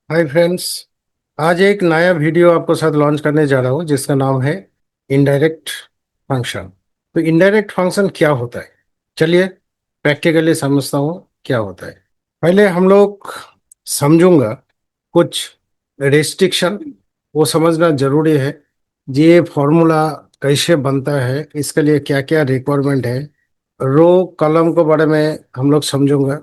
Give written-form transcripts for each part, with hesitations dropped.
Hi friends. आज एक नया वीडियो आपको साथ लॉन्च करने जा रहा हूँ जिसका नाम है इनडायरेक्ट फंक्शन। तो इनडायरेक्ट फंक्शन क्या होता है, चलिए प्रैक्टिकली समझता हूँ क्या होता है। पहले हम लोग समझूंगा कुछ रेस्ट्रिक्शन, वो समझना जरूरी है। ये फॉर्मूला कैसे बनता है, इसके लिए क्या क्या रिक्वायरमेंट है, रो कॉलम के बारे में हम लोग समझूंगा।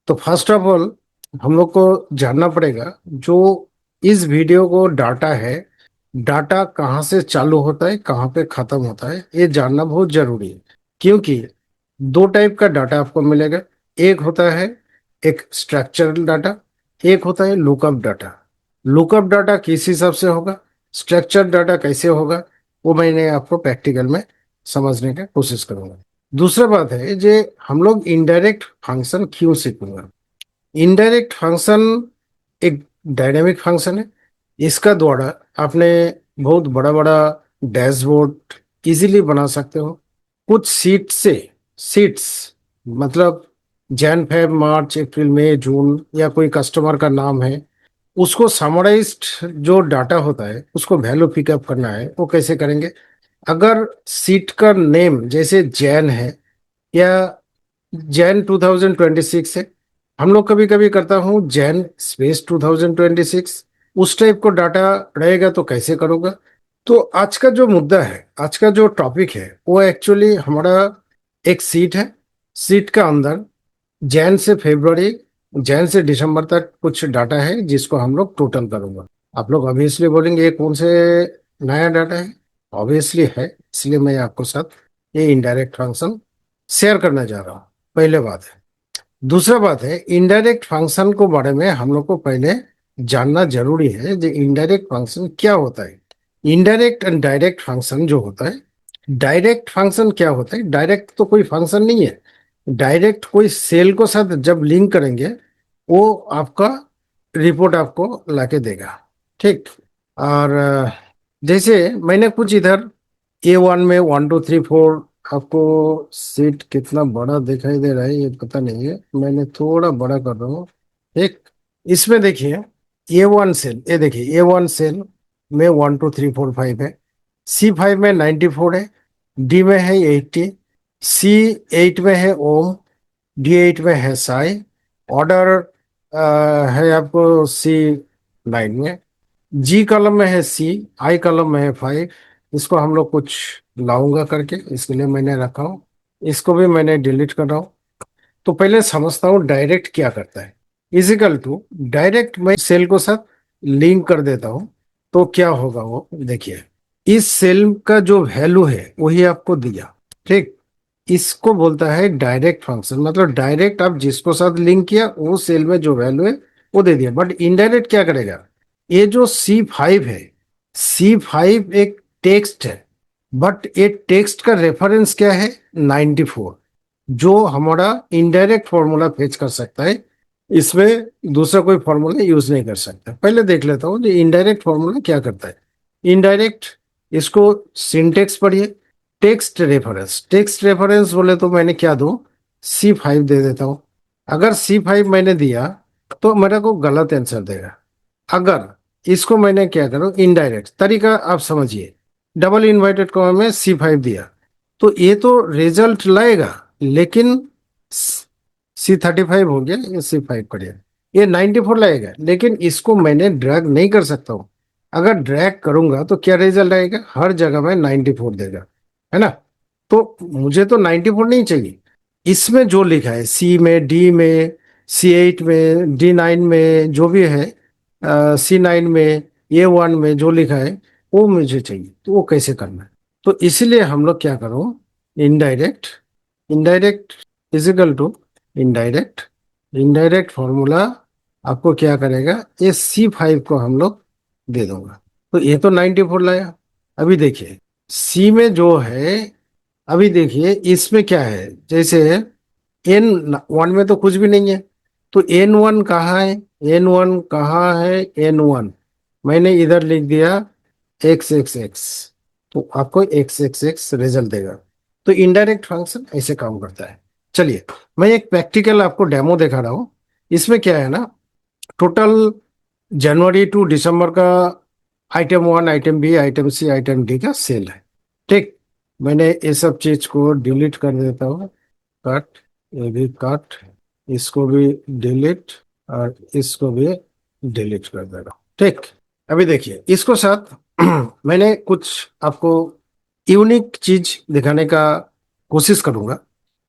तो फर्स्ट ऑफ ऑल हम लोग को जानना पड़ेगा जो इस वीडियो को डाटा है, डाटा कहाँ से चालू होता है कहाँ पे खत्म होता है, ये जानना बहुत जरूरी है। क्योंकि दो टाइप का डाटा आपको मिलेगा। एक होता है एक स्ट्रक्चरल डाटा, एक होता है लुकअप डाटा। लुकअप डाटा किस हिसाब से होगा, स्ट्रक्चर डाटा कैसे होगा, वो मैंने आपको प्रैक्टिकल में समझने की कोशिश करूंगा। दूसरा बात है जे हम लोग इनडायरेक्ट फंक्शन क्यों सीखूंगा। इनडायरेक्ट फंक्शन एक डायनेमिक फंक्शन है। इसका द्वारा आपने बहुत बड़ा बड़ा डैशबोर्ड इजीली बना सकते हो। कुछ सीट्स मतलब जैन फेब मार्च अप्रैल मई जून या कोई कस्टमर का नाम है, उसको समराइज्ड जो डाटा होता है उसको वैल्यू पिकअप करना है, वो कैसे करेंगे। अगर सीट का नेम जैसे जैन है या जैन 2026 है, हम लोग कभी कभी करता हूँ जैन स्पेस 2026, उस टाइप को डाटा रहेगा तो कैसे करूँगा। तो आज का जो मुद्दा है, आज का जो टॉपिक है, वो एक्चुअली हमारा एक सीट है। सीट का अंदर जैन से फरवरी, जैन से दिसंबर तक कुछ डाटा है जिसको हम लोग टोटल करूंगा। आप लोग ऑब्वियसली बोलेंगे ये कौन से नया डाटा है। ऑब्वियसली है, इसलिए मैं आपको साथ ये इनडायरेक्ट फंक्शन शेयर करना चाह रहा हूँ। पहले बात है। दूसरा बात है इनडायरेक्ट फंक्शन को बारे में हम लोग को पहले जानना जरूरी है जो इनडायरेक्ट फंक्शन क्या होता है। इनडायरेक्ट एंड डायरेक्ट फंक्शन जो होता है, डायरेक्ट फंक्शन क्या होता है, डायरेक्ट तो कोई फंक्शन नहीं है। डायरेक्ट कोई सेल को साथ जब लिंक करेंगे वो आपका रिपोर्ट आपको लाके देगा। ठीक। और जैसे मैंने कुछ इधर A1 में 1 2 3 4, आपको सीट कितना बड़ा दिखाई दे रहा है ये पता नहीं है, मैंने थोड़ा बड़ा कर रहा हूँ। एक इसमें देखिए A1 सेल, ये देखिए A1 सेल में 1 2 3 4 5 है। C5 में 94 है, डी में है 80, C8 में है ओम, D8 में है साई। ऑर्डर है आपको C9 में। जी कॉलम में है सी, आई कॉलम में है 5। इसको हम लोग कुछ लाऊंगा करके, इसके लिए मैंने रखा हूँ। इसको भी मैंने डिलीट कर रहा हूँ। तो पहले समझता हूँ डायरेक्ट क्या करता है। इजिकल टू डायरेक्ट मैं सेल को साथ लिंक कर देता हूँ, तो क्या होगा वो देखिए। इस सेल का जो वैल्यू है वही आपको दिया। ठीक। इसको बोलता है डायरेक्ट फंक्शन, मतलब डायरेक्ट आप जिसको साथ लिंक किया वो सेल में जो वैल्यू है वो दे दिया। बट इनडायरेक्ट क्या करेगा, ये जो C5 है, C5 एक टेक्स्ट है, बट ये टेक्स्ट का रेफरेंस क्या है, 94, जो हमारा इनडायरेक्ट फॉर्मूला फेच कर सकता है। इसमें दूसरा कोई फॉर्मूला यूज नहीं कर सकता। पहले देख लेता हूँ कि इनडायरेक्ट फॉर्मूला क्या करता है। इनडायरेक्ट, इसको सिंटेक्स पढ़िए। टेक्स्ट रेफरेंस बोले तो मैंने क्या दूं, C5 दे देता हूं। अगर C5 मैंने दिया तो मेरे को गलत आंसर देगा। अगर इसको मैंने क्या करूं, इनडायरेक्ट तरीका आप समझिए, डबल इन्वर्टेड कॉमा में C5 दिया तो ये तो रिजल्ट लाएगा, लेकिन C35 हो गया, ये C5 करिए, ये 94 लाएगा, लेकिन इसको मैंने ड्रैग नहीं कर सकता हूँ। अगर ड्रैग करूंगा तो क्या रिजल्ट आएगा, हर जगह में 94 देगा, है ना। तो मुझे तो 94 नहीं चाहिए। इसमें जो लिखा है सी में, डी में, C8 में, D9 में जो भी है, C9 में, A1 में जो लिखा है वो मुझे चाहिए। तो वो कैसे करना है, तो इसलिए हम लोग क्या करो, indirect, indirect is equal to indirect, indirect formula आपको क्या करेगा, ये C5 को हम लोग दे दूंगा। तो ये तो 94 लाया। अभी देखिए सी में जो है, अभी देखिए इसमें क्या है, जैसे N1 में तो कुछ भी नहीं है, तो N1 कहाँ है, N1 कहाँ है, N1 मैंने इधर लिख दिया XXX, तो आपको XXX रिजल्ट देगा। तो इनडायरेक्ट फंक्शन ऐसे काम करता है। चलिए मैं एक प्रैक्टिकल आपको डेमो दिखा रहा हूँ। इसमें क्या है ना, टोटल जनवरी टू दिसंबर का आइटम 1, आइटम बी, आइटम सी, आइटम डी का सेल है। ठीक, मैंने ये सब चीज को डिलीट कर देता हूँ। कट, ये भी कट, इसको भी डिलीट, और इसको भी डिलीट कर दे रहा हूँ। ठीक, अभी देखिए इसको साथ मैंने कुछ आपको यूनिक चीज दिखाने का कोशिश करूंगा।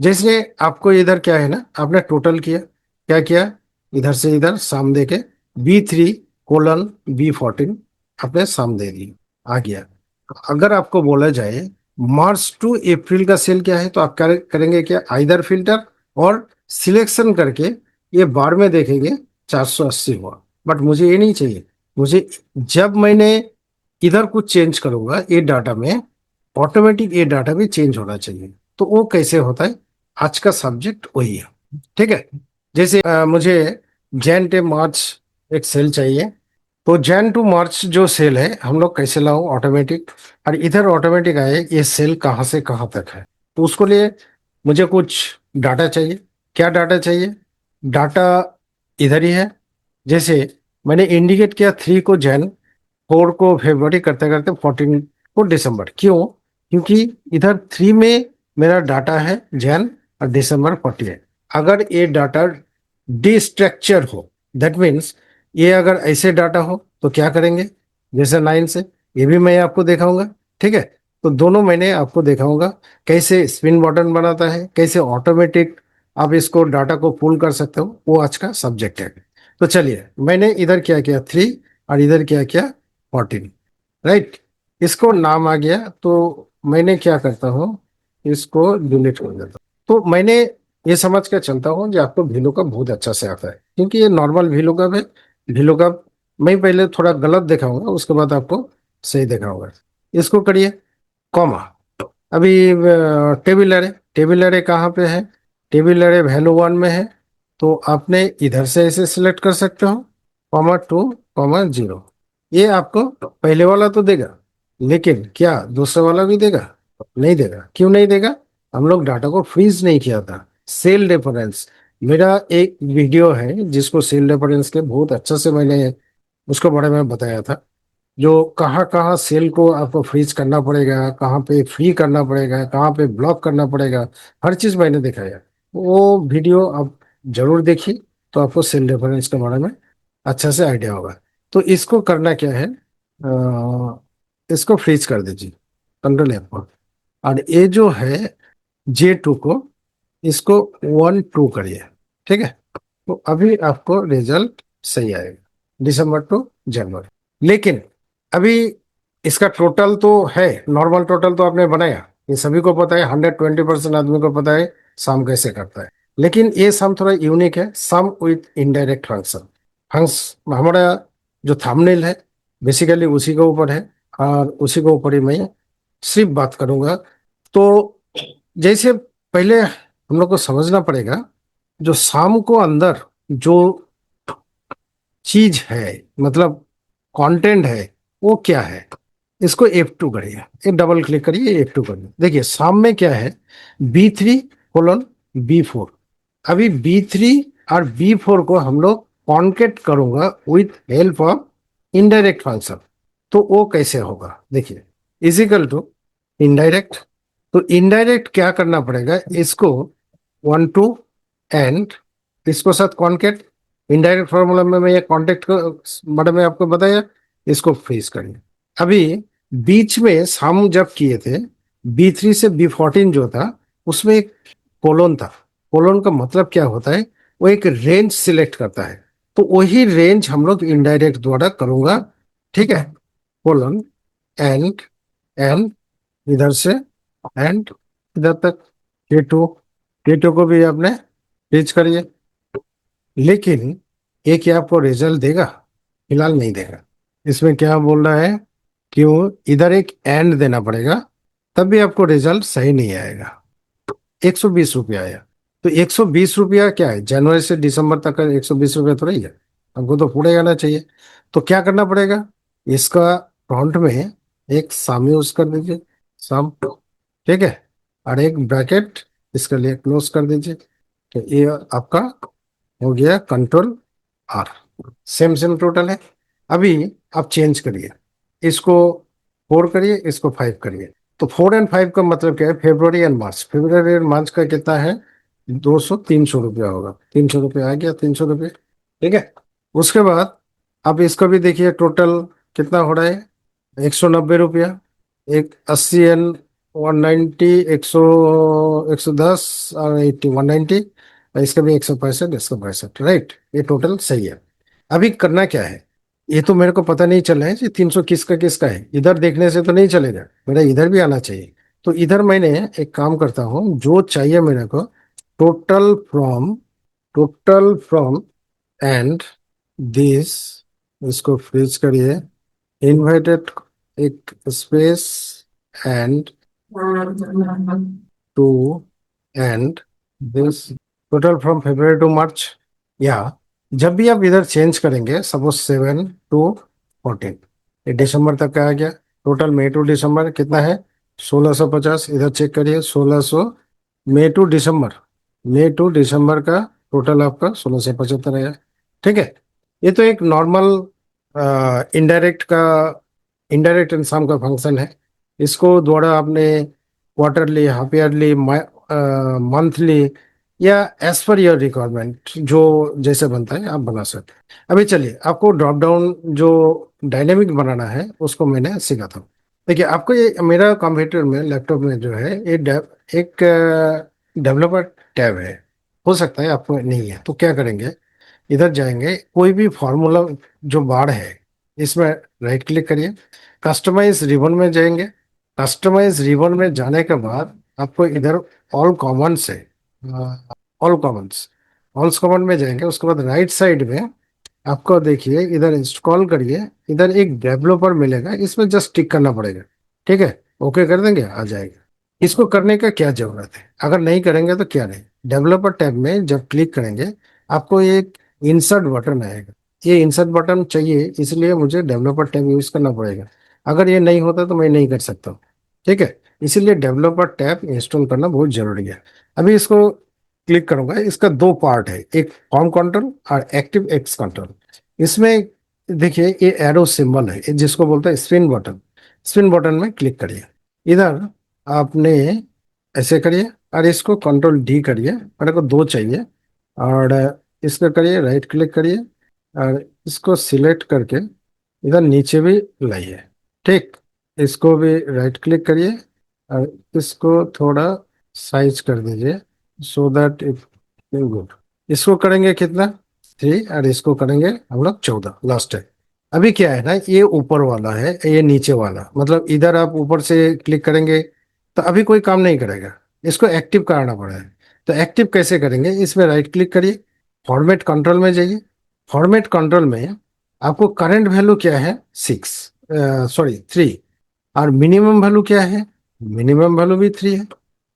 जैसे आपको इधर क्या है ना, आपने टोटल किया, क्या किया, इधर से इधर साम दे के B3:B14 आपने साम दे दी, आ गया। अगर आपको बोला जाए मार्च टू अप्रैल का सेल क्या है, तो आप क्या करेंगे, क्या आइदर फिल्टर और सिलेक्शन करके ये बार में देखेंगे 480 हुआ। बट मुझे ये नहीं चाहिए, मुझे जब मैंने इधर कुछ चेंज करूंगा ये डाटा में, ऑटोमेटिक ये डाटा भी चेंज होना चाहिए। तो वो कैसे होता है, आज का सब्जेक्ट वही है। ठीक है, जैसे मुझे जैन टू मार्च एक सेल चाहिए, तो जैन टू मार्च जो सेल है हम लोग कैसे लाओ ऑटोमेटिक, और इधर ऑटोमेटिक आए ये सेल कहाँ से कहाँ तक है। तो उसको लिए मुझे कुछ डाटा चाहिए। क्या डाटा चाहिए, डाटा इधर ही है। जैसे मैंने इंडिकेट किया 3 को जैन, 4 को फरवरी, करते करते 14 को दिसंबर। क्यों, क्योंकि इधर 3 में मेरा डाटा है जैन, और दिसंबर 40 है। अगर ये डाटा डिस्ट्रक्चर हो, दैट मीन्स ये अगर ऐसे डाटा हो तो क्या करेंगे, जैसे 9 से, ये भी मैं आपको दिखाऊंगा। ठीक है, तो दोनों मैंने आपको दिखाऊंगा कैसे स्पिन बटन बनाता है, कैसे ऑटोमेटिक आप इसको डाटा को पुल कर सकते हो, वो आज का सब्जेक्ट है। तो चलिए, मैंने इधर क्या किया 3, और इधर क्या किया 14, राइट। इसको नाम आ गया, तो मैंने क्या करता हूँ, इसको डिलीट कर देता हूँ। तो मैंने ये समझ कर चलता हूँ कि आपको VLOOKUP बहुत अच्छा से आता है, क्योंकि ये नॉर्मल VLOOKUP है। VLOOKUP मैं पहले थोड़ा गलत दिखाऊंगा, उसके बाद आपको सही दिखाऊंगा। इसको करिए कॉमा। अभी टेबल अरे, टेबल अरे कहाँ पे है, टेबल अरे वैल्यू 1 में है। तो आपने इधर से ऐसे सिलेक्ट कर सकते हो, कॉमा 2, कॉमा 0। ये आपको पहले वाला तो देगा, लेकिन क्या दूसरा वाला भी देगा, नहीं देगा। क्यों नहीं देगा, हम लोग डाटा को फ्रीज नहीं किया था। सेल रेफरेंस, मेरा एक वीडियो है जिसको सेल रेफरेंस के बहुत अच्छे से मैंने उसके बारे में बताया था, जो कहाँ कहाँ सेल को आपको फ्रीज करना पड़ेगा, कहाँ पे फ्री करना पड़ेगा, कहाँ पे ब्लॉक करना पड़ेगा, हर चीज मैंने दिखाया। वो वीडियो आप जरूर देखिए, तो आपको सेल रेफरेंस के बारे में अच्छा से आइडिया होगा। तो इसको करना क्या है, इसको फ्रीज कर दीजिए, Ctrl F1। और ये जो है J2 को, इसको 1 2 करिए। ठीक है, तो अभी आपको रिजल्ट सही आएगा, दिसंबर टू जनवरी। लेकिन अभी इसका टोटल तो है, नॉर्मल टोटल तो आपने बनाया, ये सभी को पता है, 120% आदमी को पता है सम कैसे करता है। लेकिन ये सम थोड़ा यूनिक है, सम विथ इनडायरेक्ट फंक्शन। हमारा जो थंबनेल है बेसिकली उसी के ऊपर है, और उसी के ऊपर ही मैं सिर्फ बात करूंगा। तो जैसे पहले हम लोग को समझना पड़ेगा, जो शाम को अंदर जो चीज है, मतलब कंटेंट है, वो क्या है। इसको F2 करिए, एक डबल क्लिक करिए, F2 करिए। देखिए शाम में क्या है, B3:B4। अभी B3 और B4 को हम लोग कॉन्केट करूंगा with help of indirect function. तो वो कैसे होगा, देखिए, इजिकल टू इनडायरेक्ट। तो इनडायरेक्ट क्या करना पड़ेगा, इसको 1 2 एंड इसको साथ कॉन्केट। इनडायरेक्ट फॉर्मूला में मैं ये कॉन्टेक्ट को बड़े में आपको बताया, इसको फ्रीज करिए। अभी बीच में हम जब किए थे B3 से B14 जो था, उसमें एक कोलोन था। कोलोन का मतलब क्या होता है, वो एक रेंज सिलेक्ट करता है। तो वही रेंज हम लोग इनडायरेक्ट द्वारा करूंगा। ठीक है, कोलोन एंड एंड इधर से एंड इधर तक, K2 को भी आपने रीच करिए। लेकिन ये क्या आपको रिजल्ट देगा, फिलहाल नहीं देगा। इसमें क्या बोल रहा है, क्यों, इधर एक एंड देना पड़ेगा, तब भी आपको रिजल्ट सही नहीं आएगा। 120 रुपया आया। तो 120 रुपया क्या है, जनवरी से दिसंबर तक का 120 रुपया तो रही है, हमको तो पूरे आना चाहिए। तो क्या करना पड़ेगा, इसका फ्रंट में एक सम यूज कर दीजिए, सम। ठीक है, और एक ब्रैकेट इसके लिए क्लोज कर दीजिए। तो ये आपका हो गया Ctrl R। Same same total है। अभी आप चेंज करिए, इसको 4 करिए, इसको 5 करिए। तो 4 और 5 का मतलब क्या है? फेब्रुवरी एंड मार्च, फेब्रुवरी और मार्च का कितना है? 200 300 रुपया होगा, 300 रुपया आ गया, 300 रुपये। ठीक है। उसके बाद आप इसको भी देखिए, टोटल कितना हो रहा है? 190 रुपया। एक 80 एंड 190, 110 और 80, 190। इसका भी 165, 165, राइट, ये टोटल सही है। अभी करना क्या है? ये तो मेरे को पता नहीं चल रहा है कि 300 किसका किसका है, इधर देखने से तो नहीं चलेगा, मेरा इधर भी आना चाहिए। तो इधर मैंने एक काम करता हूँ, जो चाहिए मेरे को, total from, total from and this, इसको फ्रीज करिए, इन्वाइटेड एक space and to and this, total from February to March. या जब भी आप इधर चेंज करेंगे, सपोज 7 to 14, ये दिसंबर तक का आ गया। टोटल मई टू दिसंबर कितना है? 1650। इधर चेक करिए, 1600, मई टू दिसंबर, मई टू दिसंबर का टोटल आपका 1675 है। ठीक है। ये तो एक नॉर्मल इनडायरेक्ट का, इनडायरेक्ट इनकम का फंक्शन है। इसको द्वारा आपने क्वार्टरली, हाफ ईयरली, मंथली, या एज पर योर रिक्वायरमेंट जो जैसे बनता है आप बना सकते हैं। अभी चलिए आपको ड्रॉप डाउन जो डायनेमिक बनाना है उसको मैंने सिखाता हूँ। देखिए, आपको ये मेरा कंप्यूटर में, लैपटॉप में जो है, ये एक डेवलपर टैब है। हो सकता है आपको नहीं है, तो क्या करेंगे, इधर जाएंगे, कोई भी फॉर्मूला जो बार है इसमें राइट क्लिक करिए, कस्टमाइज रिबन में जाएंगे। कस्टमाइज रिबन में जाने के बाद आपको इधर ऑल कॉमन्स है, ऑल कॉमन्स, ऑल कॉमन में जाएंगे। उसके बाद राइट साइड में आपको देखिए, इधर इंस्टॉल करिए, इधर एक डेवलपर मिलेगा, इसमें जस्ट टिक करना पड़ेगा। ठीक है, ओके कर देंगे, आ जाएगा। इसको करने का क्या जरूरत है? अगर नहीं करेंगे तो क्या नहीं, डेवलपर टैब में जब क्लिक करेंगे आपको एक इंसर्ट बटन आएगा। ये इंसर्ट बटन चाहिए, इसलिए मुझे डेवलपर टैब यूज करना पड़ेगा। अगर ये नहीं होता तो मैं नहीं कर सकता हूँ। ठीक है, इसीलिए डेवलपर टैब इंस्टॉल करना बहुत जरूरी है। अभी इसको क्लिक करूंगा, इसका दो पार्ट है, एक फॉर्म कंट्रोल और एक्टिव एक्स कंट्रोल। इसमें देखिए, ये एरो सिंबल है, ये जिसको बोलते हैं स्पिन बटन। स्पिन बटन में क्लिक करिए, इधर आपने ऐसे करिए, और इसको कंट्रोल डी करिए, मेरे को दो चाहिए। और इसको करिए, राइट क्लिक करिए, और इसको सिलेक्ट करके इधर नीचे भी लाइए। ठीक, इसको भी राइट क्लिक करिए, और इसको थोड़ा साइज कर दीजिए, सो दैट इट गुड। इसको करेंगे कितना? 3, और इसको करेंगे हम लोग 14, लास्ट है। अभी क्या है ना, ये ऊपर वाला है, ये नीचे वाला, मतलब इधर आप ऊपर से क्लिक करेंगे तो अभी कोई काम नहीं करेगा, इसको एक्टिव कराना पड़ेगा। तो एक्टिव कैसे करेंगे? इसमें राइट क्लिक करिए, फॉर्मेट कंट्रोल में जाइए। फॉर्मेट कंट्रोल में आपको करंट वैल्यू क्या है? 6, सॉरी 3। और मिनिमम वैल्यू क्या है? मिनिमम वैल्यू भी 3 है।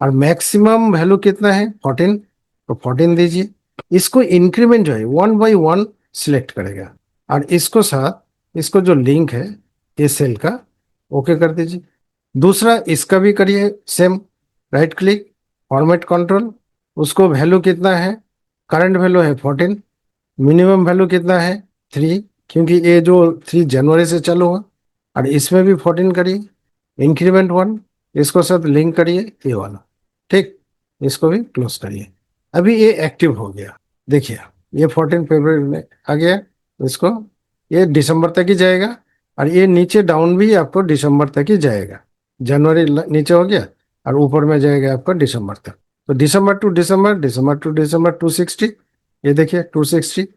और मैक्सिमम वैल्यू कितना है? 14, तो 14 दीजिए। इसको इंक्रीमेंट जो है 1 by 1 सिलेक्ट करेगा, और इसको साथ, इसको जो लिंक है इस सेल का, ओके कर दीजिए। दूसरा इसका भी करिए same, right click, format control, उसको वैल्यू कितना है? करंट वैल्यू है 14, मिनिमम वैल्यू कितना है? 3, क्योंकि ये जो 3 जनवरी से चालू हुआ। और इसमें भी 14 करिए, इंक्रीमेंट 1, इसको साथ लिंक करिए ये वाला। ठीक, इसको भी क्लोज करिए। अभी ये एक्टिव हो गया, देखिए, ये 14 फरवरी में आ गया। इसको, ये दिसंबर तक ही जाएगा, और ये नीचे डाउन भी आपको दिसंबर तक ही जाएगा। जनवरी नीचे हो गया, और ऊपर में जाएगा आपका दिसंबर तक। तो दिसंबर टू दिसंबर, दिसंबर टू दिसंबर 260, ये देखिए 260।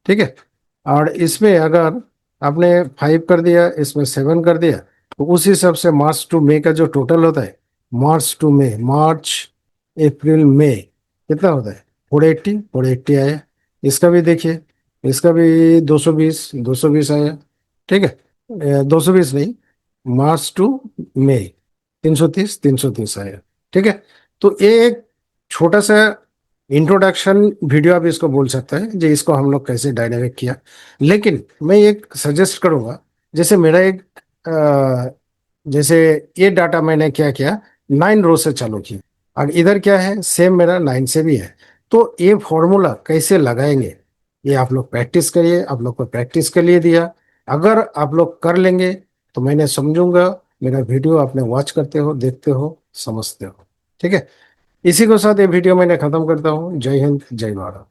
ठीक है। और इसमें अगर आपने 5 कर दिया, इसमें 7 कर दिया, तो उस हिसाब से मार्च टू मई का जो टोटल होता है, मार्च टू मई, मार्च अप्रैल मई, कितना होता है? 480, 480 आया। इसका भी देखिए, इसका भी 220, 220 आया। ठीक है, 220 नहीं, मार्च टू मई 330, 330 आया। ठीक है। तो ये एक छोटा सा इंट्रोडक्शन वीडियो आप इसको बोल सकते हैं, जो इसको हम लोग कैसे डायनामिक किया। लेकिन मैं एक सजेस्ट करूंगा, जैसे मेरा एक जैसे ये डाटा मैंने क्या किया, 9 रो से चालू किया, और इधर क्या है, सेम मेरा 9 से भी है। तो ये फॉर्मूला कैसे लगाएंगे, ये आप लोग प्रैक्टिस करिए, आप लोग को प्रैक्टिस के लिए दिया। अगर आप लोग कर लेंगे तो मैंने समझूंगा मेरा वीडियो आपने वॉच करते हो, देखते हो, समझते हो। ठीक है, इसी के साथ ये वीडियो मैंने खत्म करता हूँ। जय हिंद, जय भारत।